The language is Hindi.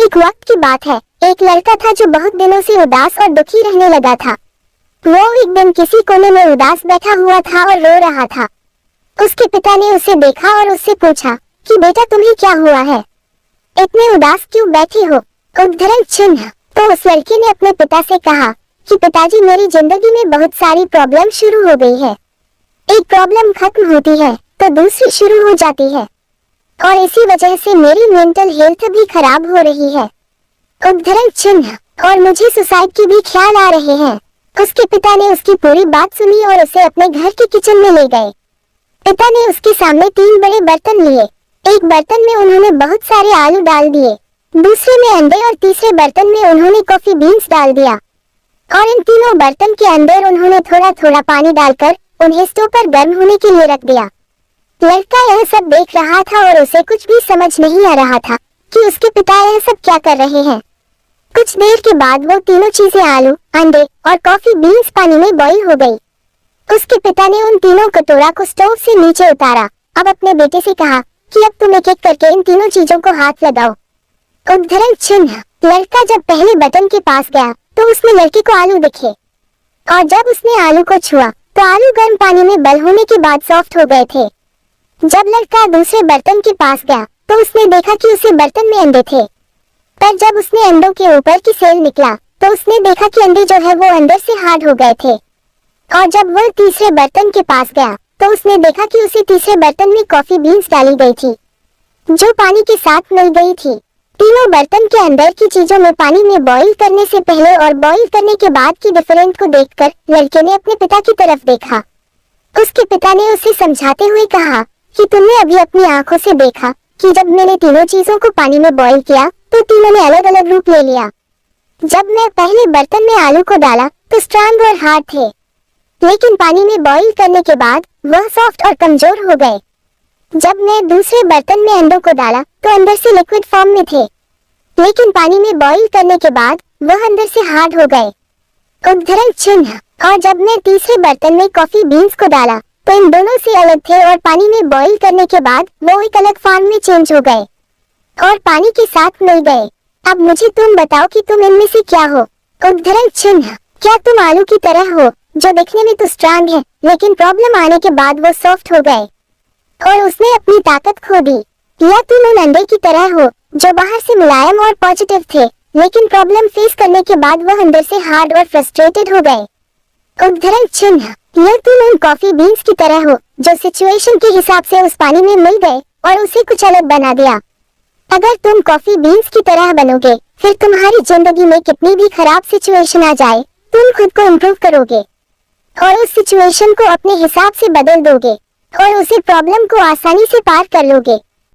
एक वक्त की बात है, एक लड़का था जो बहुत दिनों से उदास और दुखी रहने लगा था। वो एक दिन किसी कोने में उदास बैठा हुआ था और रो रहा था। उसके पिता ने उसे देखा और उससे पूछा कि बेटा तुम्हें क्या हुआ है, इतने उदास क्यों बैठे हो? उद्धरण चिन्ह। तो उस लड़के ने अपने पिता से कहा कि पिताजी मेरी जिंदगी में बहुत सारी प्रॉब्लम शुरू हो गई है। एक प्रॉब्लम खत्म होती है तो दूसरी शुरू हो जाती है और इसी वजह से मेरी मेंटल हेल्थ भी खराब हो रही है। उद्धरण चिन्ह। और मुझे सुसाइड की भी ख्याल आ रहे हैं। उसके पिता ने उसकी पूरी बात सुनी और उसे अपने घर के किचन में ले गए। पिता ने उसके सामने 3 बड़े बर्तन लिए। एक बर्तन में उन्होंने बहुत सारे आलू डाल दिए, दूसरे में अंडे और तीसरे बर्तन में उन्होंने कॉफी बीन्स डाल दिया और इन तीनों बर्तन के अंदर उन्होंने थोड़ा थोड़ा पानी डालकर उन्हें स्टोव पर गर्म होने के लिए रख दिया। लड़का यह सब देख रहा था और उसे कुछ भी समझ नहीं आ रहा था कि उसके पिता यह सब क्या कर रहे हैं। कुछ देर के बाद वो तीनों चीजें आलू, अंडे और कॉफी बीन्स पानी में बॉईल हो गई। उसके पिता ने उन तीनों कटोरा को स्टोव से नीचे उतारा। अब अपने बेटे से कहा कि अब तुम एक एक करके इन तीनों चीजों को हाथ लगाओ। उद्धरण चिन्ह। लड़का जब पहले बटन के पास गया तो उसमें लड़के को आलू दिखे और जब उसने आलू को छुआ तो आलू गर्म पानी में बॉईल होने के बाद सॉफ्ट हो गए थे। जब लड़का दूसरे बर्तन के पास गया तो उसने देखा कि उसी बर्तन में अंडे थे, पर जब उसने अंडों के ऊपर की सेल निकला तो उसने देखा कि अंडे जो है वो अंदर से हार्ड हो गए थे। और जब वो तीसरे बर्तन के पास गया तो उसने देखा कि उसी तीसरे बर्तन में कॉफी बीन्स डाली गई थी जो पानी के साथ मिल गई थी। तीनों बर्तन के अंदर की चीजों में पानी में बॉईल करने से पहले और बॉईल करने के बाद की डिफरेंट को देखकर लड़के ने अपने पिता की तरफ देखा। उसके पिता ने उसे समझाते हुए कहा कि तुमने अभी अपनी आंखों से देखा कि जब मैंने तीनों चीजों को पानी में बॉईल किया तो तीनों ने अलग अलग रूप ले लिया। जब मैं पहले बर्तन में आलू को डाला तो स्ट्रॉन्ग और हार्ड थे, लेकिन पानी में बॉईल करने के बाद वह सॉफ्ट और कमजोर हो गए। जब मैं दूसरे बर्तन में अंडों को डाला तो अंदर से लिक्विड फॉर्म में थे, लेकिन पानी में बॉईल करने के बाद वह अंदर से हार्ड हो गए। उद्धरण चिन्ह। और जब मैं तीसरे बर्तन में कॉफी बीन्स को डाला तो इन दोनों से अलग थे और पानी में बॉईल करने के बाद वो एक अलग फॉर्म में चेंज हो गए और पानी के साथ मिल गए। अब मुझे तुम बताओ कि तुम इनमें से क्या हो? उद्धरण चिन्ह। क्या तुम आलू की तरह हो जो दिखने में तो स्ट्रांग है लेकिन प्रॉब्लम आने के बाद वो सॉफ्ट हो गए और उसने अपनी ताकत खो दी? या तुम उन अंडे की तरह हो जो बाहर से मुलायम और पॉजिटिव थे लेकिन प्रॉब्लम फेस करने के बाद वह अंदर से हार्ड और फ्रस्ट्रेटेड हो गए? उद्धरण चिन्ह। या तुम उन कॉफी बीन्स की तरह हो जो सिचुएशन के हिसाब से उस पानी में मिल गए और उसे कुछ अलग बना दिया? अगर तुम कॉफी बीन्स की तरह बनोगे फिर तुम्हारी जिंदगी में कितनी भी खराब सिचुएशन आ जाए तुम खुद को इम्प्रूव करोगे और उस सिचुएशन को अपने हिसाब से बदल दोगे और उसे प्रॉब्लम को आसानी से पार कर लोगे।